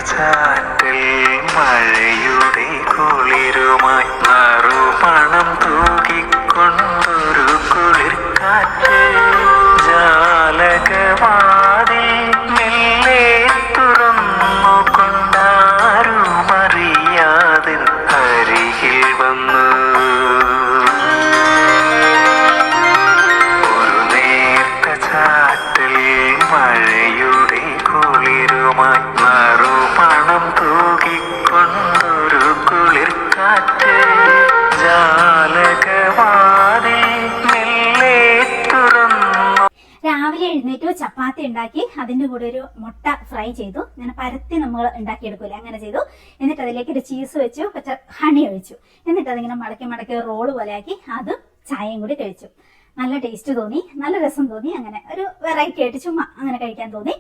ചാറ്റൽ മഴയുടെ കുളിരുമായി നറുമണം തൂകിക്കൊണ്ടൊരു കുളിർക്കാറ്റ് ജാലകവാതിൽ മെല്ലെ തുറന്നു കൊണ്ടാരുമറിയാതെ അരികിൽ വന്നു. ഒരു നേർത്ത ചാറ്റൽ മഴയുടെ കുളിരുമായി നറുമണം തൂകിക്കൊണ്ടൊരു കുളിർക്കാറ്റ് ജാലകവാതിൽ മെല്ലെ തുറന്നു. രാവിലെ എഴുന്നേറ്റു ചപ്പാത്തി ഉണ്ടാക്കി അതിന്റെ കൂടെ ഒരു മുട്ട ഫ്രൈ ചെയ്തു. ഇങ്ങനെ പരത്തി നമ്മൾ ഉണ്ടാക്കിയെടുക്കൂലേ, അങ്ങനെ ചെയ്തു. എന്നിട്ട് അതിലേക്ക് ഒരു ചീസ് വെച്ചു, കുറച്ച് ഹണി ഒഴിച്ചു. എന്നിട്ട് അതിങ്ങനെ മടക്കി മടക്കി റോള് പോലെ ആക്കി അതും ചായയും കൂടി കഴിച്ചു. നല്ല ടേസ്റ്റ് തോന്നി, നല്ല രസം തോന്നി. അങ്ങനെ ഒരു വെറൈറ്റി ആയിട്ട് ചുമ്മാ അങ്ങനെ കഴിക്കാൻ തോന്നി.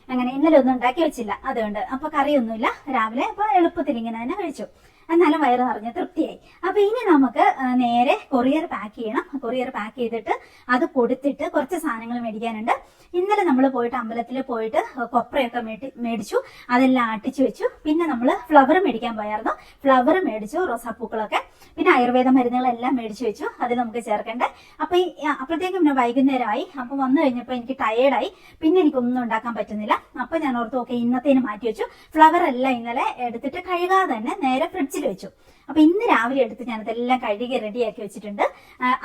അങ്ങനെ ഇന്നലെ ഒന്നും ഉണ്ടാക്കി വെച്ചില്ല, അതുകൊണ്ട് അപ്പൊ കറിയൊന്നുമില്ല രാവിലെ. അപ്പൊ എളുപ്പത്തിൽ ഇങ്ങനെ തന്നെ കഴിച്ചു. എന്നാലും വയറ് നിറഞ്ഞ തൃപ്തിയായി. അപ്പൊ ഇനി നമുക്ക് നേരെ കൊറിയർ പാക്ക് ചെയ്യണം. കൊറിയർ പാക്ക് ചെയ്തിട്ട് അത് കൊടുത്തിട്ട് കുറച്ച് സാധനങ്ങൾ മേടിക്കാനുണ്ട്. ഇന്നലെ നമ്മൾ പോയിട്ട് അമ്പലത്തിൽ പോയിട്ട് കൊപ്രയൊക്കെ മേടിച്ചു, അതെല്ലാം ആട്ടിച്ചു വെച്ചു. പിന്നെ നമ്മൾ ഫ്ലവർ മേടിക്കാൻ പോയായിരുന്നു, ഫ്ലവർ മേടിച്ചു, റോസാപ്പൂക്കളൊക്കെ. പിന്നെ ആയുർവേദ മരുന്നുകളെല്ലാം മേടിച്ചു വെച്ചു, അത് നമുക്ക് ചേർക്കണ്ടേ. അപ്പൊ അപ്പോഴത്തേക്കും പിന്നെ വൈകുന്നേരമായി. അപ്പൊ വന്നു കഴിഞ്ഞപ്പോൾ എനിക്ക് ടയേർഡായി, പിന്നെ എനിക്കൊന്നും ഉണ്ടാക്കാൻ പറ്റുന്നില്ല. അപ്പൊ ഞാൻ ഓർത്തു ഓക്കെ ഇന്നത്തേന് മാറ്റി വെച്ചു. ഫ്ലവർ എല്ലാം ഇന്നലെ എടുത്തിട്ട് കഴുകാതെ തന്നെ നേരെ ഫ്രിഡ്ജിൽ വെച്ചു. അപ്പൊ ഇന്ന് രാവിലെ എടുത്ത് ഞാനതെല്ലാം കഴുകി റെഡിയാക്കി വെച്ചിട്ടുണ്ട്.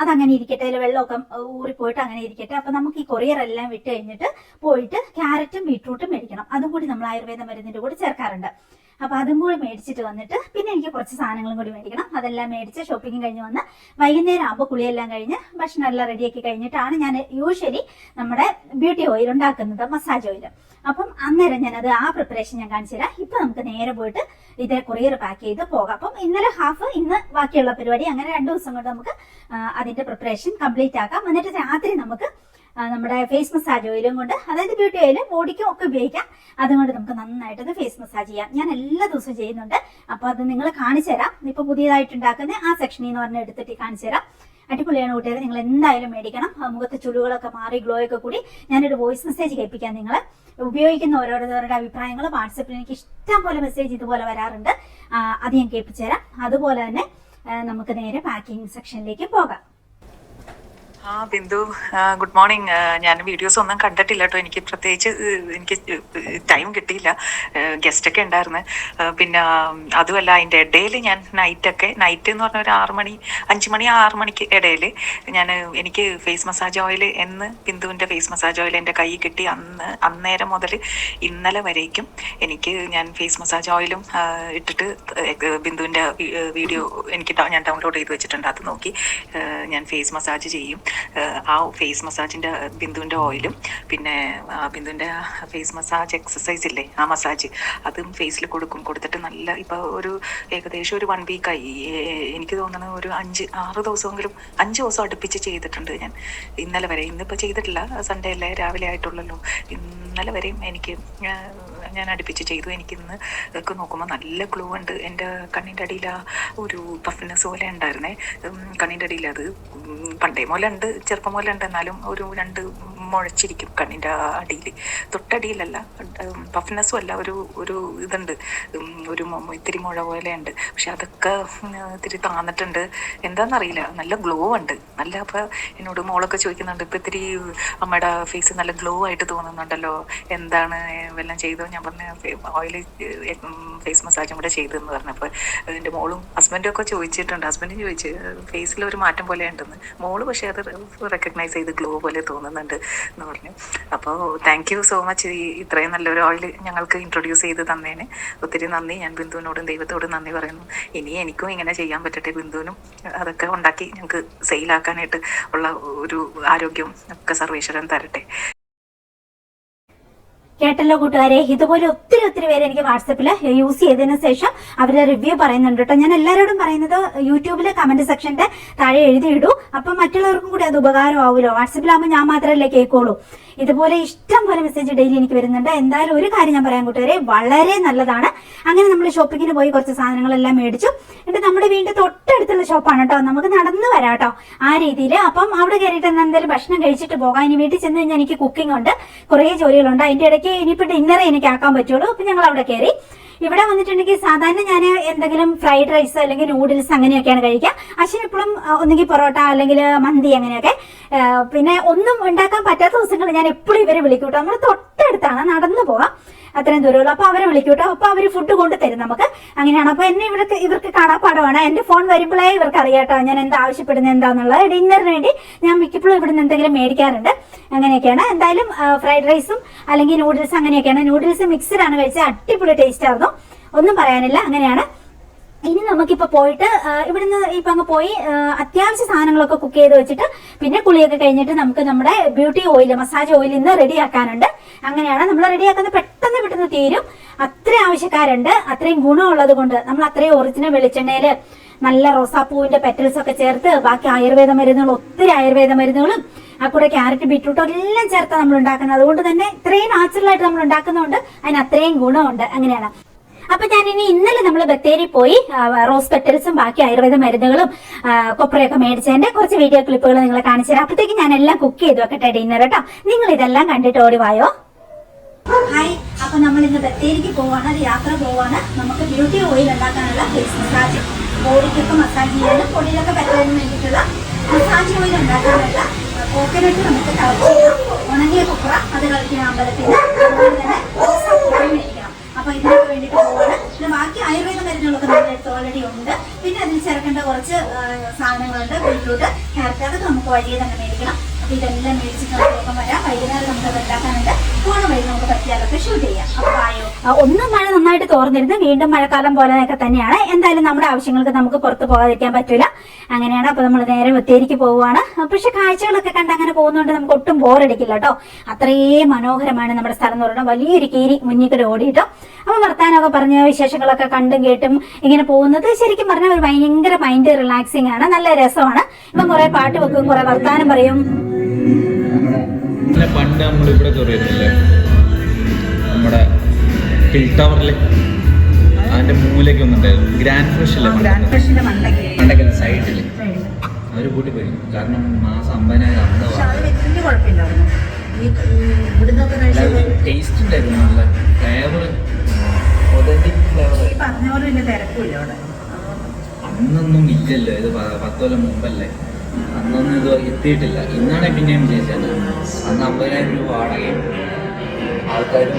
അതങ്ങനെ ഇരിക്കട്ടെ, അതിൽ വെള്ളമൊക്കെ ഊറിപ്പോയിട്ട് അങ്ങനെ ഇരിക്കട്ടെ. അപ്പൊ നമുക്ക് ഈ കൊറിയർ എല്ലാം വിട്ട് കഴിഞ്ഞിട്ട് പോയിട്ട് ക്യാരറ്റും ബീട്രൂട്ടും മേടിക്കണം. അതും കൂടി നമ്മൾ ആയുർവേദ മരുന്നിന്റെ കൂടി ചേർക്കാറുണ്ട്. അപ്പൊ അതും കൂടി മേടിച്ചിട്ട് വന്നിട്ട് പിന്നെ എനിക്ക് കുറച്ച് സാധനങ്ങളും കൂടി മേടിക്കണം. അതെല്ലാം മേടിച്ച് ഷോപ്പിംഗ് കഴിഞ്ഞ് വന്ന് വൈകുന്നേരം ആകുമ്പോൾ കുളിയെല്ലാം കഴിഞ്ഞ് ഭക്ഷണം എല്ലാം റെഡിയാക്കി കഴിഞ്ഞിട്ടാണ് ഞാൻ യൂഷ്വലി നമ്മുടെ ബ്യൂട്ടി ഓയിൽ ഉണ്ടാക്കുന്നത്, മസാജ് ഓയിൽ. അപ്പം അന്നേരം ഞാനത് ആ പ്രിപ്പറേഷൻ ഞാൻ കാണിച്ചു തരാം. ഇപ്പൊ നമുക്ക് നേരെ പോയിട്ട് ഇത് കൊറിയർ പാക്ക് ചെയ്ത് പോകാം. അപ്പം ഇന്നലെ ഹാഫ്, ഇന്ന് ബാക്കിയുള്ള പരിപാടി. അങ്ങനെ 2 ദിവസം കൊണ്ട് നമുക്ക് അതിന്റെ പ്രിപ്പറേഷൻ കംപ്ലീറ്റ് ആക്കാം. എന്നിട്ട് രാത്രി നമുക്ക് നമ്മുടെ ഫേസ് മസാജ് ഓയിലും കൊണ്ട്, അതായത് ബ്യൂട്ടി ഓയിലും ബോഡിക്കും ഒക്കെ ഉപയോഗിക്കാം. അതുകൊണ്ട് നമുക്ക് നന്നായിട്ട് ഫേസ് മസാജ് ചെയ്യാം. ഞാൻ എല്ലാ ദിവസവും ചെയ്യുന്നുണ്ട്. അപ്പൊ അത് നിങ്ങൾ കാണിച്ചു തരാം. ഇപ്പൊ പുതിയതായിട്ട് ഉണ്ടാക്കുന്ന ആ സെക്ഷനിൽ നിന്ന് പറഞ്ഞ് എടുത്തിട്ട് കാണിച്ചു തരാം. അടിപൊളിയാണ് കൂട്ടുകാരെ, നിങ്ങൾ എന്തായാലും മേടിക്കണം. മുഖത്തെ ചുളികളൊക്കെ മാറി ഗ്ലോ ഒക്കെ കൂടി ഞാനൊരു വോയിസ് മെസ്സേജ് കേൾപ്പിക്കാം. നിങ്ങൾ ഉപയോഗിക്കുന്ന ഓരോരുത്തരുടെ അഭിപ്രായങ്ങൾ വാട്സപ്പിൽ എനിക്ക് ഇഷ്ടം പോലെ മെസ്സേജ് ഇതുപോലെ വരാറുണ്ട്. അത് ഞാൻ കേൾപ്പിച്ചു തരാം. അതുപോലെ തന്നെ നമുക്ക് നേരെ പാക്കിംഗ് സെക്ഷനിലേക്ക് പോകാം. Bindu, good morning. ഞാൻ വീഡിയോസ് ഒന്നും കണ്ടിട്ടില്ല കേട്ടോ. എനിക്ക് പ്രത്യേകിച്ച് ടൈം കിട്ടിയില്ല, ഗസ്റ്റൊക്കെ ഉണ്ടായിരുന്നു. പിന്നെ അതുമല്ല അതിൻ്റെ ഇടയിൽ ഞാൻ നൈറ്റ് എന്ന് പറഞ്ഞ ഒരു 5 മണി 6 മണിക്ക് ഇടയിൽ എനിക്ക് ഫേസ് മസാജ് ഓയിൽ എന്ന് ബിന്ദുവിൻ്റെ ഫേസ് മസാജ് ഓയിൽ എൻ്റെ കൈ കിട്ടി അന്നേരം മുതൽ ഇന്നലെ വരേക്കും ഞാൻ ഫേസ് മസാജ് ഓയിലും ഇട്ടിട്ട് ബിന്ദുവിൻ്റെ വീഡിയോ ഞാൻ ഡൗൺലോഡ് ചെയ്ത് വെച്ചിട്ടുണ്ട്. അത് നോക്കി ഞാൻ ഫേസ് മസാജ് ചെയ്യും. ആ ഫേസ് മസാജിൻ്റെ ബിന്ദുവിൻ്റെ ഓയിലും പിന്നെ ബിന്ദുവിൻ്റെ ഫേസ് മസാജ് എക്സസൈസ് ഇല്ലേ, ആ മസാജ് അതും ഫേസിൽ കൊടുത്തിട്ട് നല്ല ഇപ്പോൾ ഒരു ഏകദേശം ഒരു 1 വീക്കായി. എനിക്ക് തോന്നുന്നത് ഒരു 5-6 ദിവസമെങ്കിലും 5 ദിവസം അടുപ്പിച്ച് ചെയ്തിട്ടുണ്ട് ഞാൻ ഇന്നലെ വരെ. ഇന്നിപ്പോൾ ചെയ്തിട്ടില്ല, സൺഡേ അല്ലേ, രാവിലെ ആയിട്ടുള്ളല്ലോ. ഇന്നലെ വരെയും ഞാൻ അടുപ്പിച്ച് ചെയ്തു. എനിക്കിന്ന് ഒക്കെ നോക്കുമ്പോൾ നല്ല ഗ്ലോ ഉണ്ട്. എൻ്റെ കണ്ണിൻ്റെ അടിയിൽ ഒരു പഫ്നെസ് പോലെ ഉണ്ടായിരുന്നേ കണ്ണിൻ്റെ അടിയിൽ. അത് പണ്ടേ പോലെ ഉണ്ട്, ചെറുപ്പം പോലെ ഉണ്ട്, എന്നാലും ഒരു 2 മുഴച്ചിരിക്കും കണ്ണിൻ്റെ അടിയിൽ. തൊട്ടടിയിലല്ല, പഫ്നെസ്സും അല്ല, ഒരു ഇതുണ്ട്, ഒരു ഇത്തിരി മുഴ പോലെ ഉണ്ട്. പക്ഷെ അതൊക്കെ ഇത്തിരി താന്നിട്ടുണ്ട്, എന്താണെന്നറിയില്ല. നല്ല ഗ്ലോ ഉണ്ട് നല്ല. അപ്പോൾ എന്നോട് മോളൊക്കെ ചോദിക്കുന്നുണ്ട്, ഇപ്പം ഇത്തിരി അമ്മയുടെ ഫേസ് നല്ല ഗ്ലോ ആയിട്ട് തോന്നുന്നുണ്ടല്ലോ, എന്താണ് വല്ലതും ചെയ്തോ? ഞാൻ പറഞ്ഞ ഓയിൽ ഫേസ് മസാജും കൂടെ ചെയ്തെന്ന് പറഞ്ഞപ്പോൾ എൻ്റെ മോളും ഹസ്ബൻഡും ഒക്കെ ചോദിച്ചിട്ടുണ്ട്. ഹസ്ബൻഡും ചോദിച്ച് ഫേസിൽ ഒരു മാറ്റം പോലെ ഉണ്ടെന്ന്. മോള് പക്ഷേ അത് റെക്കഗ്നൈസ് ചെയ്ത് ഗ്ലോ പോലെ തോന്നുന്നുണ്ട് എന്ന് പറഞ്ഞു. അപ്പോൾ താങ്ക് യു സോ മച്ച്, ഇത്രയും നല്ലൊരു ഓയിൽ ഞങ്ങൾക്ക് ഇൻട്രൊഡ്യൂസ് ചെയ്ത് തന്നേന് ഒത്തിരി നന്ദി. ഞാൻ ബിന്ദുവിനോടും ദൈവത്തോടും നന്ദി പറയുന്നു. ഇനി എനിക്കും ഇങ്ങനെ ചെയ്യാൻ പറ്റട്ടെ, ബിന്ദുവിനും അതൊക്കെ ഉണ്ടാക്കി ഞങ്ങൾക്ക് സെയിലാക്കാനായിട്ട് ഉള്ള ഒരു ആരോഗ്യം ഒക്കെ സർവേശ്വരൻ തരട്ടെ. കേട്ടല്ലോ കൂട്ടുകാരെ, ഇതുപോലെ ഒത്തിരി പേര് എനിക്ക് വാട്സപ്പിൽ യൂസ് ചെയ്തതിനു ശേഷം അവരുടെ റിവ്യൂ പറയുന്നുണ്ട് കേട്ടോ. ഞാൻ എല്ലാവരോടും പറയുന്നത് യൂട്യൂബിലെ കമന്റ് സെക്ഷന്റെ താഴെ എഴുതിയിടൂ. അപ്പൊ മറ്റുള്ളവർക്കും കൂടി അത് ഉപകാരമാവുമല്ലോ. വാട്സപ്പിലാകുമ്പോൾ ഞാൻ മാത്രമല്ലേ കേൾക്കുള്ളൂ. ഇതുപോലെ ഇഷ്ടം പോലെ മെസ്സേജ് ഡെയിലി എനിക്ക് വരുന്നുണ്ട്. എന്തായാലും ഒരു കാര്യം ഞാൻ പറയാൻ കൂട്ടുകാരെ, വളരെ നല്ലതാണ്. അങ്ങനെ നമ്മൾ ഷോപ്പിങ്ങിന് പോയി കുറച്ച് സാധനങ്ങളെല്ലാം മേടിച്ചു. എന്നിട്ട് നമ്മുടെ വീടിന്റെ തൊട്ടടുത്തുള്ള ഷോപ്പാണ് കേട്ടോ, നമുക്ക് നടന്നു വരാം കേട്ടോ ആ രീതിയിൽ. അപ്പം അവിടെ കയറിയിട്ട് എന്തായാലും ഭക്ഷണം കഴിച്ചിട്ട് പോകാം. ഇനി വീട്ടിൽ ചെന്ന് കഴിഞ്ഞാൽ എനിക്ക് കുക്കിംഗ് ഉണ്ട്, കുറേ ജോലികളുണ്ട്. അതിന്റെ ഇടയ്ക്ക് ഇനിയിപ്പോൾ ഡിന്നറേ എനിക്ക് ആക്കാൻ പറ്റുള്ളൂ. അപ്പൊ ഞങ്ങൾ അവിടെ കയറി ഇവിടെ വന്നിട്ടുണ്ടെങ്കിൽ സാധാരണ ഞാൻ എന്തെങ്കിലും ഫ്രൈഡ് റൈസ് അല്ലെങ്കിൽ നൂഡിൽസ് അങ്ങനെയൊക്കെയാണ് കഴിക്കുക. അശ്വിന് എപ്പോഴും ഒന്നുകിൽ പൊറോട്ട അല്ലെങ്കിൽ മന്തി അങ്ങനെയൊക്കെ. പിന്നെ ഒന്നും ഉണ്ടാക്കാൻ പറ്റാത്ത ദിവസങ്ങൾ ഞാൻ എപ്പോഴും ഇവരെ വിളിക്കൂട്ടോ. നമ്മൾ തൊട്ടടുത്താണ്, നടന്നു പോകാം, അത്രയും ദൂരമുള്ളൂ. അപ്പൊ അവരെ വിളിക്കൂട്ടോ. അപ്പൊ അവര് ഫുഡ് കൊണ്ട് തരും നമുക്ക്. അങ്ങനെയാണ്. അപ്പൊ എന്നെ ഇവർക്ക് കാണാപ്പാടമാണ്. എന്റെ ഫോൺ വരുമ്പോഴേ ഇവർക്ക് അറിയാട്ടോ ഞാൻ എന്താ ആവശ്യപ്പെടുന്നത് എന്താന്നുള്ളത്. ഡിന്നറിന് വേണ്ടി ഞാൻ മിക്കപ്പോഴും ഇവിടുന്ന് എന്തെങ്കിലും മേടിക്കാറുണ്ട്. അങ്ങനെയൊക്കെയാണ്. എന്തായാലും ഫ്രൈഡ് റൈസും അല്ലെങ്കിൽ നൂഡിൽസ് അങ്ങനെയൊക്കെയാണ്. നൂഡിൽസ് മിക്സ്ഡ് ആണ് കഴിച്ചത്, അടിപൊളി ടേസ്റ്റ് ആയിരുന്നു, ഒന്നും പറയാനില്ല. അങ്ങനെയാണ്. ഇനി നമുക്കിപ്പോ പോയിട്ട് ഇവിടുന്ന് ഇപ്പൊ അങ്ങ് പോയി അത്യാവശ്യ സാധനങ്ങളൊക്കെ കുക്ക് ചെയ്ത് വെച്ചിട്ട് പിന്നെ കുളിയൊക്കെ കഴിഞ്ഞിട്ട് നമുക്ക് നമ്മുടെ ബ്യൂട്ടി ഓയിൽ, മസാജ് ഓയിൽ ഇന്ന് റെഡിയാക്കാനുണ്ട്. അങ്ങനെയാണ്. നമ്മൾ റെഡിയാക്കുന്നത് പെട്ടെന്ന് തീരും. അത്രയും ആവശ്യക്കാരുണ്ട്. അത്രയും ഗുണമുള്ളത് കൊണ്ട് നമ്മൾ അത്രയും ഒറിജിനൽ വെളിച്ചെണ്ണയില് നല്ല റോസാപ്പൂവിന്റെ പെറ്റൽസ് ഒക്കെ ചേർത്ത് ബാക്കി ആയുർവേദ മരുന്നുകൾ, ഒത്തിരി ആയുർവേദ മരുന്നുകളും ആ കൂടെ ക്യാരറ്റ് ബീറ്റ്റൂട്ടും എല്ലാം ചേർത്താണ് നമ്മൾ ഉണ്ടാക്കുന്നത്. അതുകൊണ്ട് തന്നെ ഇത്രയും നാച്ചുറൽ ആയിട്ട് നമ്മൾ ഉണ്ടാക്കുന്നതുകൊണ്ട് അതിന് അത്രയും ഗുണമുണ്ട്. അങ്ങനെയാണ്. അപ്പൊ ഞാൻ ഇന്നലെ നമ്മൾ ബത്തേരി പോയി റോസ് പെറ്റൽസും ബാക്കി ആയുർവേദ മരുന്നുകളും കൊപ്രയൊക്കെ മേടിച്ചതിന്റെ കുറച്ച് വീഡിയോ ക്ലിപ്പുകൾ നിങ്ങളെ കാണിച്ചു തരാം. അപ്പോഴത്തേക്ക് ഞാൻ എല്ലാം കുക്ക് ചെയ്തു വെക്കട്ടെ ഡിന്നർ കേട്ടോ. നിങ്ങൾ ഇതെല്ലാം കണ്ടിട്ട് ഓടിവായോ. ഹായ്, അപ്പൊ നമ്മൾ ഇന്ന് ബത്തേരിക്ക് പോവാണ്, ഒരു യാത്ര പോവാണ്. നമുക്ക് ബ്യൂട്ടി ഓയിൽ ഉണ്ടാക്കാനുള്ള ഫേസ് മസാജ്, ബോഡിക്കൊക്കെ മസാജ് ചെയ്യാനും പൊടിയിലൊക്കെ പറ്റാനും വേണ്ടിയിട്ടുള്ള മസാജ് ഓയിൽ ഉണ്ടാക്കാനുള്ള കോക്കനട്ട് നമുക്ക് കളക്ട് ചെയ്യാം. ഉണങ്ങിയ കൊപ്ര അത് കളിക്കുന്ന അമ്പലത്തിൽ നിന്ന്. അതുപോലെ തന്നെ റോസാപ്പൂവ് മേടിക്കണം. അപ്പൊ ഇതിനൊക്കെ വേണ്ടിയിട്ട് പോവാണ്. പിന്നെ ബാക്കി ആയുർവേദ മരുന്നുകളൊക്കെ നമ്മുടെ അടുത്ത് ഓൾറെഡി ഉണ്ട്. പിന്നെ അതിൽ ചേർക്കേണ്ട കുറച്ച് സാധനങ്ങളുണ്ട്. ബീറ്റ്റൂട്ട്, ക്യാരറ്റ്, അതൊക്കെ നമുക്ക് വഴിയെ തന്നെ മേടിക്കണം. അപ്പൊ ഇതെല്ലാം മേടിച്ചിട്ട് നമുക്ക് വരാം. വൈകുന്നേരം നമുക്ക് അത് ഉണ്ടാക്കാനുണ്ട്. പോണ വഴി നമുക്ക് പറ്റിയാലൊക്കെ ഷൂട്ട് ചെയ്യാം. അപ്പൊ ആയോ. ഒന്നും മഴ നന്നായിട്ട് തോർന്നിരുന്നു, വീണ്ടും മഴക്കാലം പോലെയൊക്കെ തന്നെയാണ്. എന്തായാലും നമ്മുടെ ആവശ്യങ്ങൾക്ക് നമുക്ക് പുറത്ത് പോകാതിരിക്കാൻ പറ്റില്ല. അങ്ങനെയാണ്. അപ്പൊ നമ്മൾ നേരെ ബത്തേരിക്ക് പോവുകയാണ്. പക്ഷെ കാഴ്ചകളൊക്കെ കണ്ട് അങ്ങനെ പോകുന്നതുകൊണ്ട് നമുക്ക് ഒട്ടും ബോറടിക്കില്ല കേട്ടോ. അത്രയും മനോഹരമാണ് നമ്മുടെ സ്ഥലം എന്ന് പറയുന്നത്. വലിയൊരു കീരി മുന്നിൽ ഓടിയിട്ടോ. അപ്പൊ വർത്താനമൊക്കെ പറഞ്ഞ വിശേഷങ്ങളൊക്കെ കണ്ടും കേട്ടും ഇങ്ങനെ പോകുന്നത് ശരിക്കും പറഞ്ഞാൽ ഒരു ഭയങ്കര മൈൻഡ് റിലാക്സിങ് ആണ്, നല്ല രസമാണ്. ഇപ്പം കുറെ പാട്ട് വെക്കും, കുറെ വർത്താനം പറയും. പണ്ട് നമ്മളിവിടെ കയറിയിരുന്നില്ലേ നമ്മുടെ ഹിൽ ടവറില്, അതിന്റെ മൂലയ്ക്ക് ഒന്നുണ്ടായിരുന്നു ഗ്രാൻഡ് ഫ്രഷില്ലേ, മണ്ടക്കൽ സൈഡില് അവര് കൂട്ടി പോയി. കാരണം മാസം 50,000 ടേസ്റ്റ് ഉണ്ടായിരുന്നു, നല്ല ഫ്ലേവർ, ഒതന്റിക് ഫ്ലേവർ. അന്നൊന്നും ഇല്ലല്ലോ, ഇത് 10 കൊല്ലം മുമ്പല്ലേ. അന്നൊന്നും ഇത് എത്തിയിട്ടില്ല. ഇന്നാണ് പിന്നെയും വിജയിച്ചത്. അന്ന് 50,000 രൂപ വാടകയും ആൾക്കാരും.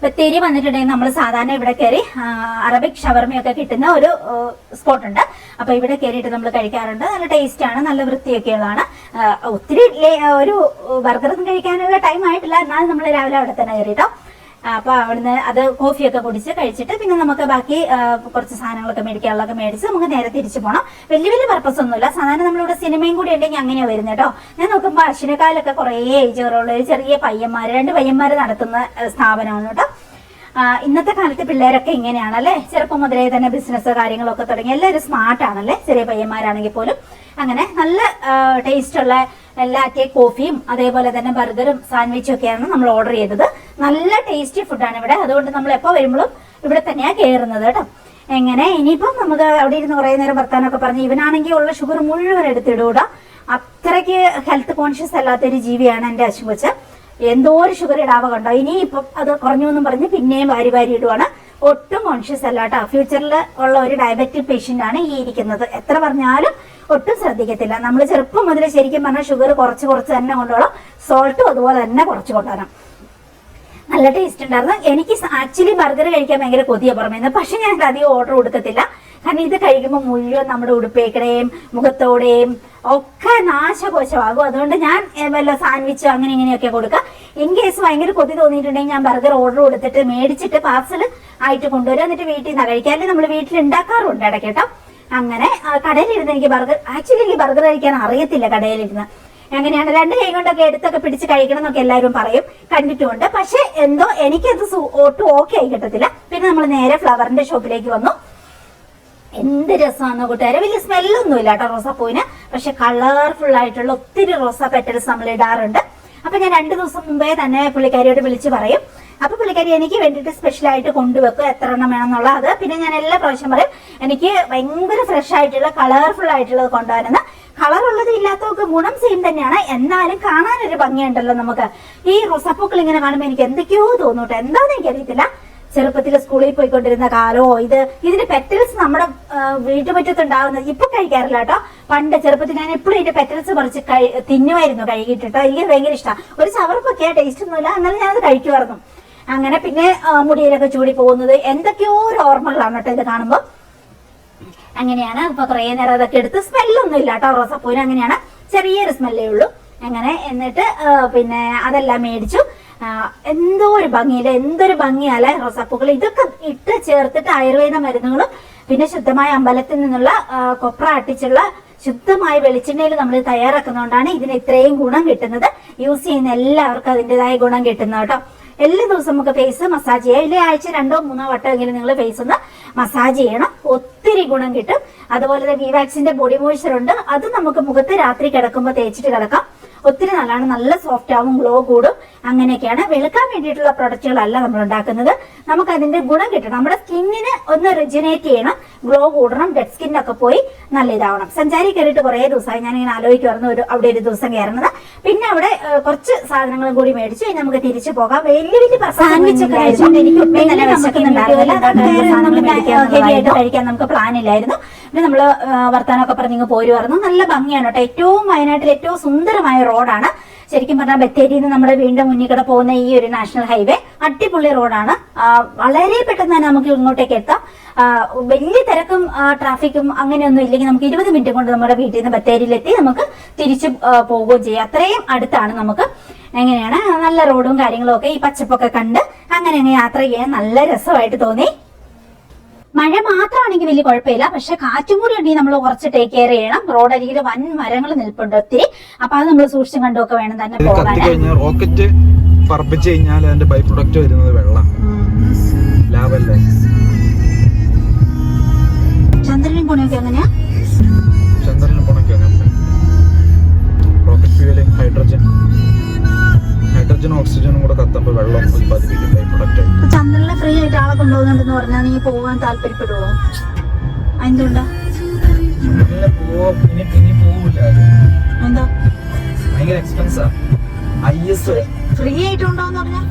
ബത്തേരി വന്നിട്ടുണ്ടെങ്കിൽ നമ്മൾ സാധാരണ ഇവിടെ കയറി അറബിക് ഷവർമയൊക്കെ കിട്ടുന്ന ഒരു സ്പോട്ട് ഉണ്ട്. അപ്പൊ ഇവിടെ കയറിയിട്ട് നമ്മൾ കഴിക്കാറുണ്ട്. നല്ല ടേസ്റ്റ് ആണ്, നല്ല വൃത്തിയൊക്കെയുള്ളതാണ്. ഒത്തിരി ഒരു ബർഗറൊന്നും കഴിക്കാനുള്ള ടൈം ആയിട്ടില്ല, എന്നാലും നമ്മൾ രാവിലെ അവിടെ തന്നെ കയറിട്ടോ. അപ്പൊ അവിടുന്ന് അത് കോഫിയൊക്കെ കുടിച്ച് കഴിച്ചിട്ട് പിന്നെ നമുക്ക് ബാക്കി കുറച്ച് സാധനങ്ങളൊക്കെ മേടിക്കാനുള്ളതൊക്കെ മേടിച്ച് നമുക്ക് നേരെ തിരിച്ചു പോകണം. വലിയ പർപ്പസ് ഒന്നുമില്ല. സാധാരണ നമ്മളിവിടെ സിനിമയും കൂടി ഉണ്ടെങ്കിൽ അങ്ങനെയാ വരുന്നത് കേട്ടോ. ഞാൻ നോക്കുമ്പോൾ അശ്വിനക്കാലൊക്കെ കുറേ ഏജുകളുള്ള ഒരു ചെറിയ പയ്യന്മാര്, 2 പയ്യന്മാര് നടത്തുന്ന സ്ഥാപനമാണ് കേട്ടോ. ഇന്നത്തെ കാലത്ത് പിള്ളേരൊക്കെ ഇങ്ങനെയാണല്ലേ, ചെറുപ്പം മുതലേ തന്നെ ബിസിനസ് കാര്യങ്ങളൊക്കെ തുടങ്ങി. എല്ലാവരും സ്മാർട്ടാണല്ലേ, ചെറിയ പയ്യന്മാരാണെങ്കിൽ പോലും. അങ്ങനെ നല്ല ടേസ്റ്റുള്ള ലാറ്റെ കോഫിയും അതേപോലെ തന്നെ ബർഗറും സാൻഡ്വിച്ചും ഒക്കെയാണ് നമ്മൾ ഓർഡർ ചെയ്തത്. നല്ല ടേസ്റ്റി ഫുഡാണ് ഇവിടെ. അതുകൊണ്ട് നമ്മൾ എപ്പോൾ വരുമ്പോഴും ഇവിടെ തന്നെയാണ് കയറുന്നത് കേട്ടോ. എങ്ങനെ ഇനിയിപ്പം നമുക്ക് അവിടെ ഇരുന്ന് കുറേ നേരം വർത്താനൊക്കെ പറഞ്ഞ്, ഇവനാണെങ്കിൽ ഉള്ള ഷുഗർ മുഴുവൻ എടുത്തിടൂടാ. അത്രയ്ക്ക് ഹെൽത്ത് കോൺഷ്യസ് അല്ലാത്തൊരു ജീവിയാണ് എൻ്റെ അശ്വച്ച്. എന്തോ ഒരു ഷുഗർ ഇടാവ കണ്ടോ. ഇനിയിപ്പം അത് കുറഞ്ഞു എന്നും പറഞ്ഞ് പിന്നെയും വാരി ഇടുവാണ്. ഒട്ടും കോൺഷ്യസ് അല്ല കേട്ടോ. ഫ്യൂച്ചറിൽ ഉള്ള ഒരു ഡയബറ്റിക് പേഷ്യന്റ് ആണ് ഈ ഇരിക്കുന്നത്. എത്ര പറഞ്ഞാലും ഒട്ടും ശ്രദ്ധിക്കത്തില്ല. നമ്മൾ ചെറുപ്പം മുതൽ ശരിക്കും പറഞ്ഞാൽ ഷുഗർ കുറച്ച് തന്നെ കൊണ്ടുപോകണം. സോൾട്ടും അതുപോലെ തന്നെ കുറച്ച് കൊണ്ടുവരണം. നല്ല ടേസ്റ്റ് ഉണ്ടായിരുന്നു. എനിക്ക് ആക്ച്വലി ബർഗർ കഴിക്കാൻ ഭയങ്കര കൊതിയ പുറമേന്ന്. പക്ഷെ ഞാൻ അധികം ഓർഡർ കൊടുക്കത്തില്ല. കാരണം ഇത് കഴിക്കുമ്പോൾ മുഴുവൻ നമ്മുടെ ഉടുപ്പേക്കടെയും മുഖത്തോടെയും ഒക്കെ നാശകോശമാകും. അതുകൊണ്ട് ഞാൻ വല്ല സാൻഡ്വിച്ചോ അങ്ങനെ ഇങ്ങനെയൊക്കെ കൊടുക്കുക. ഇൻ കേസ് ഭയങ്കര കൊതി തോന്നിയിട്ടുണ്ടെങ്കിൽ ഞാൻ ബർഗർ ഓർഡർ കൊടുത്തിട്ട് മേടിച്ചിട്ട് പാർസൽ ആയിട്ട് കൊണ്ടുവരും. എന്നിട്ട് വീട്ടിൽ നിന്ന് കഴിക്കാനും നമ്മൾ വീട്ടിൽ ഉണ്ടാക്കാറുണ്ട് ഇടയ്ക്കേട്ടോ. അങ്ങനെ കടയിലിരുന്ന് എനിക്ക് ബർഗർ കഴിക്കാൻ അറിയത്തില്ല. കടയിലിരുന്ന് അങ്ങനെയാണ് 2 കൈ കൊണ്ടൊക്കെ എടുത്തൊക്കെ പിടിച്ച് കഴിക്കണം എന്നൊക്കെ എല്ലാവരും പറയും, കണ്ടിട്ടുമുണ്ട്. പക്ഷെ എന്തോ എനിക്കത് ഒട്ടും ഓക്കെ ആയി കിട്ടത്തില്ല. പിന്നെ നമ്മൾ നേരെ ഫ്ലവറിന്റെ ഷോപ്പിലേക്ക് വന്നു. എന്ത് രസമാണ് കൂട്ടുകാരെ. വലിയ സ്മെല്ലൊന്നുമില്ല കേട്ടോ റോസാപ്പൂവിന്. പക്ഷെ കളർഫുൾ ആയിട്ടുള്ള ഒത്തിരി റോസാ പെറ്റൽസ് നമ്മൾ ഇടാറുണ്ട്. അപ്പൊ ഞാൻ 2 ദിവസം മുമ്പേ തന്നെ പുള്ളിക്കാരിയോട് വിളിച്ച് പറയും. അപ്പൊ പുള്ളിക്കാരി എനിക്ക് വേണ്ടിയിട്ട് സ്പെഷ്യലായിട്ട് കൊണ്ടുവെക്കും, എത്ര എണ്ണം വേണമെന്നുള്ള. അത് പിന്നെ ഞാൻ എല്ലാ പ്രാവശ്യം പറയും എനിക്ക് ഭയങ്കര ഫ്രഷ് ആയിട്ടുള്ള കളർഫുൾ ആയിട്ടുള്ളത് കൊണ്ടുവരുന്ന. കളറുള്ളത് ഗുണമില്ലാത്തവർക്ക് ഗുണം സെയിം തന്നെയാണ്, എന്നാലും കാണാനൊരു ഭംഗിയുണ്ടല്ലോ നമുക്ക്. ഈ റോസാപ്പൂക്കൾ ഇങ്ങനെ കാണുമ്പോൾ എനിക്ക് എന്തൊക്കെയോ തോന്നൂട്ടെ, എന്താണെന്ന് എനിക്കറിയത്തില്ല. ചെറുപ്പത്തിൽ സ്കൂളിൽ പോയിക്കൊണ്ടിരുന്ന കാലോ ഇതിന്റെ പെറ്റൽസ് നമ്മുടെ വീട്ടുമുറ്റത്തുണ്ടാവുന്നത് ഇപ്പൊ കഴിക്കാറില്ല കേട്ടോ. പണ്ട് ചെറുപ്പത്തിൽ ഞാൻ എപ്പോഴും ഇതിന്റെ പെറ്റൽസ് പറിച്ച് തിന്നുമായിരുന്നു കഴുകിയിട്ടോ. എനിക്ക് ഭയങ്കര ഇഷ്ടമാണ്. ഒരു ചവർപ്പൊക്കെ ടേസ്റ്റ് ഒന്നുമില്ല, എന്നാലും ഞാനത് കഴിക്കുമായിരുന്നു. അങ്ങനെ പിന്നെ മുടിയിലൊക്കെ ചൂടി പോകുന്നത് എന്തൊക്കെയോ ഒരു ഓർമ്മകളാണ് കേട്ടോ ഇത് കാണുമ്പോൾ. അങ്ങനെയാണ്. ഇപ്പൊ കുറേ നേരം അതൊക്കെ എടുത്ത് സ്മെല്ലൊന്നും ഇല്ല കേട്ടോ റോസാപ്പൂവിന്, അങ്ങനെയാണ്, ചെറിയൊരു സ്മെല്ലേ ഉള്ളൂ. അങ്ങനെ എന്നിട്ട് പിന്നെ അതെല്ലാം മേടിച്ചു. എന്തൊരു ഭംഗിയില്ല, എന്തൊരു ഭംഗിയല്ലേ റോസാപ്പൂക്കൾ. ഇതൊക്കെ ഇട്ട് ചേർത്തിട്ട് ആയുർവേദ മരുന്നുകളും പിന്നെ ശുദ്ധമായ അമ്പലത്തിൽ നിന്നുള്ള കൊപ്ര അട്ടിച്ചുള്ള ശുദ്ധമായ വെളിച്ചെണ്ണയിൽ നമ്മൾ തയ്യാറാക്കുന്നതുകൊണ്ടാണ് ഇതിന് ഇത്രയും ഗുണം കിട്ടുന്നത്. യൂസ് ചെയ്യുന്ന എല്ലാവർക്കും അതിൻ്റെതായ ഗുണം കിട്ടുന്നത് കേട്ടോ. എല്ലാ ദിവസവും നമുക്ക് ഫേസ് മസാജ് ചെയ്യാം. ഇല്ലേ ആഴ്ച 2-3 വട്ടമെങ്കിലും നിങ്ങൾ ഫേസ് ഒന്ന് മസാജ് ചെയ്യണം. ഒത്തിരി ഗുണം കിട്ടും. അതുപോലെ വിവാക്സിന്റെ ബോഡി മോയ്സ്ചർ ഉണ്ട്, അത് നമുക്ക് മുഖത്ത് രാത്രി കിടക്കുമ്പോൾ തേച്ചിട്ട് കിടക്കാം. ഒത്തിരി നല്ലതാണ്, നല്ല സോഫ്റ്റ് ആവും, ഗ്ലോ കൂടും. അങ്ങനെയൊക്കെയാണ്. വെളുക്കാൻ വേണ്ടിയിട്ടുള്ള പ്രൊഡക്റ്റുകളല്ല നമ്മൾ ഉണ്ടാക്കുന്നത്. നമുക്ക് അതിന്റെ ഗുണം കിട്ടണം. നമ്മുടെ സ്കിന്നിന് ഒന്ന് റിജനേറ്റ് ചെയ്യണം, ഗ്ലോ കൂടണം, ഡെഡ് സ്കിന്നൊക്കെ പോയി നല്ല ഇതാവണം. സഞ്ചാരി കയറിയിട്ട് കുറേ ദിവസമായി ഞാനിങ്ങനെ ആലോചിക്കുമായിരുന്നു അവിടെ ഒരു ദിവസം കയറുന്നത്. പിന്നെ അവിടെ കുറച്ച് സാധനങ്ങളും കൂടി മേടിച്ചു. ഇനി നമുക്ക് തിരിച്ചു പോകാം. വലിയ സാൻഡ്വിച്ച് ഒക്കെ കഴിച്ചുകൊണ്ട് എനിക്ക് ഹെവിയായിട്ട് കഴിക്കാൻ നമുക്ക് പ്ലാൻ ഇല്ലായിരുന്നു. പിന്നെ നമ്മള് വർത്താനമൊക്കെ പറഞ്ഞ് പോരുമായിരുന്നു. നല്ല ഭംഗിയാണ് കേട്ടോ. ഏറ്റവും വയനാട്ടിൽ ഏറ്റവും സുന്ദരമായ റോഡാണ് ശരിക്കും പറഞ്ഞാൽ. ബത്തേരിയിൽ നിന്ന് നമ്മുടെ വീടിന്റെ മുന്നിൽ കൂടെ പോകുന്ന ഈ ഒരു നാഷണൽ ഹൈവേ അടിപൊളി റോഡാണ്. വളരെ പെട്ടെന്ന് തന്നെ നമുക്ക് ഇങ്ങോട്ടേക്ക് എത്താം. വലിയ തിരക്കും ട്രാഫിക്കും അങ്ങനെയൊന്നും ഇല്ലെങ്കിൽ നമുക്ക് 20 മിനിറ്റ് കൊണ്ട് നമ്മുടെ വീട്ടിൽ നിന്ന് ബത്തേരിയിലെത്തി നമുക്ക് തിരിച്ചു പോവുകയും ചെയ്യാം. അത്രയും അടുത്താണ് നമുക്ക്. എങ്ങനെയാണ് നല്ല റോഡും കാര്യങ്ങളും ഒക്കെ, ഈ പച്ചപ്പൊക്കെ കണ്ട് അങ്ങനെ യാത്ര ചെയ്യാൻ നല്ല രസമായിട്ട് തോന്നി. മഴ മാത്രമാണെങ്കിൽ വലിയ കുഴപ്പമില്ല, പക്ഷെ കാറ്റും കൂടി ഉണ്ടെങ്കിൽ നമ്മൾ കുറച്ച് ടേക്ക് കെയർ ചെയ്യണം. റോഡരികിൽ വൻ മരങ്ങൾ നിൽപ്പുണ്ട് ഒത്തിരി. അപ്പൊ അത് നമ്മൾ സൂക്ഷിച്ചും കണ്ടുമൊക്കെ വേണം തന്നെ പോകാൻ. റോക്കറ്റ് പറപ്പിച്ച് കഴിഞ്ഞാൽ അതിന്റെ ബൈ പ്രൊഡക്റ്റ് വരുന്നത് വെള്ളം ലാഭല്ലേ. ചന്ദ്രനും പോണൊക്കെ എങ്ങനെയാ? ചന്ദ്രനിൽ പോണൊക്കെ റോക്കറ്റ് ഫ്യൂവല് ഹൈഡ്രജൻ ഓക്സിജനും കൂടെ കത്തുമ്പോൾ വെള്ളം ഉത്പാദിപ്പിക്കും ബൈ പ്രൊഡക്റ്റ്. ചന്ദ്രനിലെ ഫ്രീ ആയിട്ട് ആളെ കൊണ്ടുപോകുന്നുണ്ടെന്ന് പറഞ്ഞാൽ നീ പോകാൻ താല്പര്യപ്പെടുവോ? എന്തുകൊണ്ടാ? എന്താ ഭയങ്കര എക്സ്പെൻസാ. ഫ്രീ ആയിട്ട് ഉണ്ടോന്ന് പറഞ്ഞാ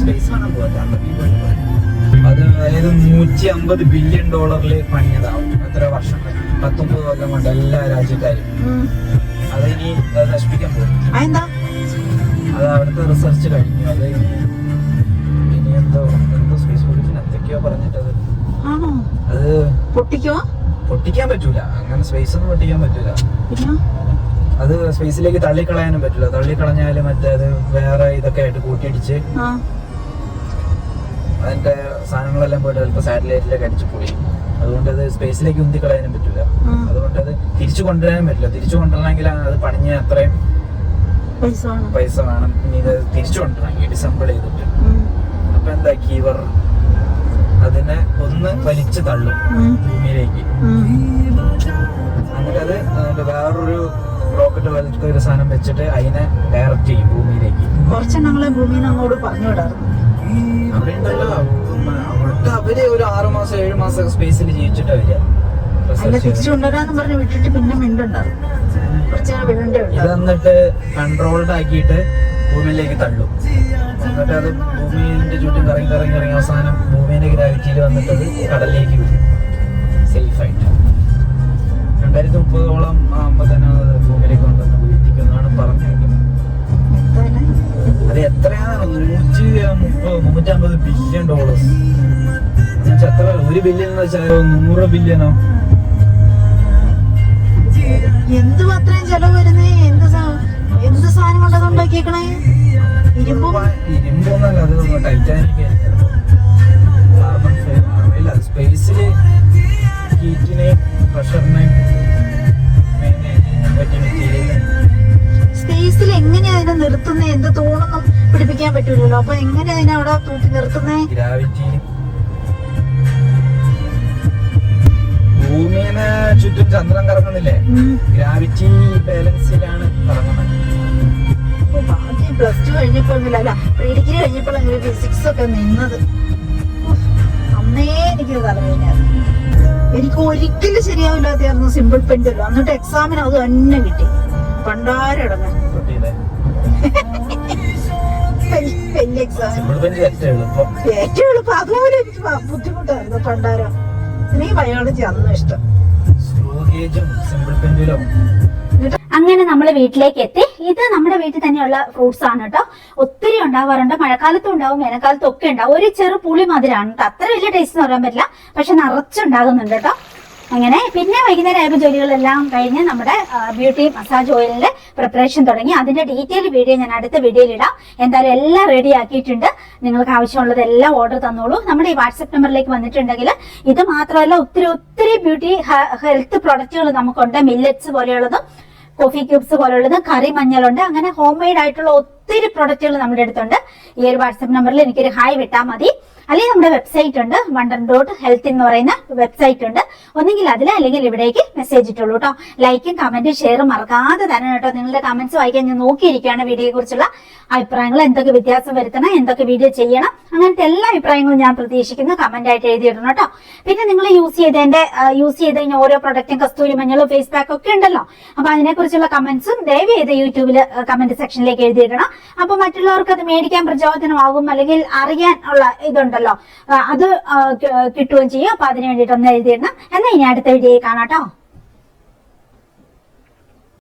സ്പേസ് വേണം പോകാൻ. അത് അതായത് $150 ബില്യൺ പണിയതാവും. എത്ര വർഷങ്ങൾ, 19 കൊല്ലം കൊണ്ട് എല്ലാ രാജ്യക്കാരും അതിനി നശിപ്പിക്കാൻ പോകും. അത് അവിടുത്തെ റിസർച്ച് കഴിഞ്ഞു. അത് ഇനി എന്തോ സ്പേസ് പൊല്യൂഷൻ എന്തൊക്കെയോ പറഞ്ഞിട്ടത് അത് പൊട്ടിക്കാൻ പറ്റൂല. അങ്ങനെ സ്പേസ് ഒന്നും പൊട്ടിക്കാൻ പറ്റൂല. അത് സ്പേസിലേക്ക് തള്ളിക്കളയാനും പറ്റില്ല. തള്ളിക്കളഞ്ഞാല് മറ്റേത് വേറെ ഇതൊക്കെ ആയിട്ട് കൂട്ടിയിടിച്ച് അതിന്റെ സാധനങ്ങളെല്ലാം പോയിട്ട് ചിലപ്പോൾ സാറ്റലൈറ്റിലേക്ക് അടിച്ചു പോയി. അതുകൊണ്ട് അത് സ്പേസിലേക്ക് ഉന്തിക്കളയാനും പറ്റില്ല. അതുകൊണ്ട് അത് തിരിച്ചു കൊണ്ടുവരാനും പറ്റില്ല. തിരിച്ചു കൊണ്ടുവരണമെങ്കിൽ അത് പണിഞ്ഞ അത്രയും പൈസ വേണം. ഇനി ഇത് തിരിച്ചു കൊണ്ടുവരണമെങ്കിൽ ഡിസംബിൾ ചെയ്തിട്ട്. അപ്പൊ എന്താക്കി ഇവർ അതിനെ ഒന്ന് വലിച്ചു തള്ളും ഭൂമിയിലേക്ക്. എന്നിട്ട് അത് വേറൊരു റോക്കറ്റ് പോലത്തെ ഒരു സാധനം വെച്ചിട്ട് അതിനെ ഡയറക്റ്റ് ചെയ്യും ഭൂമിയിലേക്ക്. കുറച്ചെണ്ണങ്ങളെ ഭൂമിയിൽ നിന്ന് അങ്ങോട്ട് പറഞ്ഞു വിടാറുണ്ട്. അവിടെ ഉണ്ടല്ലോ അവിടുത്തെ അവര് ഒരു 6 മാസം 7 മാസം സ്പേസിൽ ജീവിച്ചിട്ടാ വരിക. തിരിച്ചു കൊണ്ടുവരാന്ന് പറഞ്ഞ് വിട്ടിട്ട് പിന്നെ മിണ്ടുണ്ടാവും. ഇത് എന്നിട്ട് കൺട്രോൾഡ് ആക്കിയിട്ട് ഭൂമിയിലേക്ക് തള്ളും. എന്നിട്ട് അത് ഭൂമിന്റെ ചുറ്റും കറങ്ങി അവസാനം ഭൂമിയുടെ ഗ്രാവിറ്റിയിൽ വന്നിട്ട് അത് കടലിലേക്ക് വരും സേഫായിട്ട്. 2030 ആകുമ്പോ തന്നെ അത് ഭൂമിയിലേക്ക് കൊണ്ടുവന്ന് വീഴ്ത്തിക്കുന്നാണ് പറഞ്ഞിരിക്കുന്നത്. അത് എത്രയാണ്? $150 ബില്യൺ. എത്ര? 1 ബില്യൺ എന്ന് വെച്ചാൽ 100 ബില്യണോ? എന്ത് അത്രയും ചെലവ് വരുന്നേ? എന്ത് സാധനം കൊണ്ടത് ഉണ്ടാക്കിയേക്കണേ? ഇരുമ്പൊന്നല്ല, അത് ടൈറ്റാനിക് കാർബൺ ഫൈബർ. സ്പേസില് ഹീറ്റിനെ പ്രഷറിനെ പറ്റിയ മെറ്റീരിയൽ. സ്പേസിൽ എങ്ങനെയാ അതിനെ നിർത്തുന്നത്? എന്ത് തൂണൊന്നും പിടിപ്പിക്കാൻ പറ്റൂലല്ലോ. അപ്പൊ എങ്ങനെയാ അതിനെ അവിടെ തൂക്കി നിർത്തുന്നേ? ഗ്രാവിറ്റി. ഭൂമിനെ ചുറ്റും ചന്ദ്രൻ കറങ്ങുന്നില്ലേ? ഗ്രാവിറ്റി ബാലൻസിലാണ് കറങ്ങുന്നത്. +2 കഴിഞ്ഞപ്പോഴൊന്നുമില്ല, പ്രീ ഡിഗ്രി കഴിഞ്ഞപ്പോഴെങ്കിലും ഫിസിക്സ് ഒക്കെ നിന്നത്. അന്നേ എനിക്ക് തലവേദനയായിരുന്നു. എനിക്ക് ഒരിക്കലും ശരിയാവില്ലാതെയായിരുന്നു സിമ്പിൾ പെൻഡുലം. എന്നിട്ട് എക്സാമിന് അത് തന്നെ കിട്ടി. പണ്ടാരടങ്ങ വലിയ എക്സാം ഏറ്റവും എളുപ്പം. അതുപോലെ എനിക്ക് ബുദ്ധിമുട്ടായിരുന്നു പണ്ടാരം. എനിക്ക് ബയോളജി അന്നും ഇഷ്ടം. അങ്ങനെ നമ്മൾ വീട്ടിലേക്ക് എത്തി. ഇത് നമ്മുടെ വീട്ടിൽ തന്നെയുള്ള ഫ്രൂട്ട്സ് ആണ് കേട്ടോ. ഒത്തിരി ഉണ്ടാവാറുണ്ട്, മഴക്കാലത്തും ഉണ്ടാവും വേനൽക്കാലത്തും ഒക്കെ ഉണ്ടാവും. ഒരു ചെറു പുളി മധുരമാണ് കേട്ടോ, അത്ര വലിയ ടേസ്റ്റ് എന്ന് പറയാൻ പറ്റില്ല, പക്ഷെ നിറച്ചുണ്ടാകുന്നുണ്ട് കേട്ടോ. അങ്ങനെ പിന്നെ വൈകുന്നേരം ആയപ്പോൾ ജോലികളെല്ലാം കഴിഞ്ഞ് നമ്മുടെ ബ്യൂട്ടി മസാജ് ഓയിലിന്റെ പ്രിപ്പറേഷൻ തുടങ്ങി. അതിന്റെ ഡീറ്റെയിൽ വീഡിയോ ഞാൻ അടുത്ത വീഡിയോയിൽ ഇടാം. എന്തായാലും എല്ലാം റെഡി ആക്കിയിട്ടുണ്ട്. നിങ്ങൾക്ക് ആവശ്യമുള്ളത് എല്ലാം ഓർഡർ തന്നോളൂ. നമ്മുടെ ഈ വാട്സപ്പ് നമ്പറിലേക്ക് വന്നിട്ടുണ്ടെങ്കിൽ ഇത് മാത്രമല്ല ഒത്തിരി ബ്യൂട്ടി ഹെൽത്ത് പ്രൊഡക്റ്റുകൾ നമുക്കുണ്ട്. മില്ലറ്റ്സ് പോലെയുള്ളതും കോഫി ക്യൂബ്സ് പോലെയുള്ളത്, കറി മഞ്ഞളുണ്ട്, അങ്ങനെ ഹോം മെയ്ഡ് ആയിട്ടുള്ള ഒത്തിരി പ്രൊഡക്റ്റുകൾ നമ്മുടെ അടുത്തുണ്ട്. ഈ ഒരു വാട്സപ്പ് നമ്പറിൽ എനിക്കൊരു ഹായ് വിട്ടാൽ മതി. അല്ലെങ്കിൽ നമ്മുടെ വെബ്സൈറ്റ് ഉണ്ട്, wonder.health എന്ന് പറയുന്ന വെബ്സൈറ്റ് ഉണ്ട്. ഒന്നെങ്കിൽ അതിൽ അല്ലെങ്കിൽ ഇവിടേക്ക് മെസ്സേജ് ഇട്ടുള്ളൂ കേട്ടോ. ലൈക്കും കമന്റും ഷെയറും മറക്കാതെ തന്നെ കേട്ടോ. നിങ്ങളുടെ കമന്റ്സ് വായിക്കാൻ ഞാൻ നോക്കിയിരിക്കുകയാണ്. വീഡിയോയെ കുറിച്ചുള്ള അഭിപ്രായങ്ങൾ, എന്തൊക്കെ വ്യത്യാസം വരുത്തണം, എന്തൊക്കെ വീഡിയോ ചെയ്യണം, അങ്ങനത്തെ എല്ലാ അഭിപ്രായങ്ങളും ഞാൻ പ്രതീക്ഷിക്കുന്നു. കമന്റ് ആയിട്ട് എഴുതിയിടണം കേട്ടോ. പിന്നെ നിങ്ങൾ യൂസ് ചെയ്ത് കഴിഞ്ഞ ഓരോ പ്രൊഡക്റ്റും കസ്തൂരി മഞ്ഞളും ഫേസ് പാക്കും ഒക്കെ ഉണ്ടല്ലോ. അപ്പൊ അതിനെക്കുറിച്ചുള്ള കമന്റ്സും ദയവ് ചെയ്ത് യൂട്യൂബിൽ കമന്റ് സെക്ഷനിലേക്ക് എഴുതിയിടണം. അപ്പൊ മറ്റുള്ളവർക്ക് അത് മേടിക്കാൻ പ്രചോദനമാകും, അല്ലെങ്കിൽ അറിയാൻ ഉള്ള ഇതുണ്ടല്ലോ, അത് കിട്ടുകയും ചെയ്യും. അപ്പൊ അതിന് വേണ്ടിയിട്ട് ഒന്ന് എഴുതിയിടണം. എന്നാൽ ഇനി അടുത്ത വീഡിയോയിൽ കാണാം കേട്ടോ.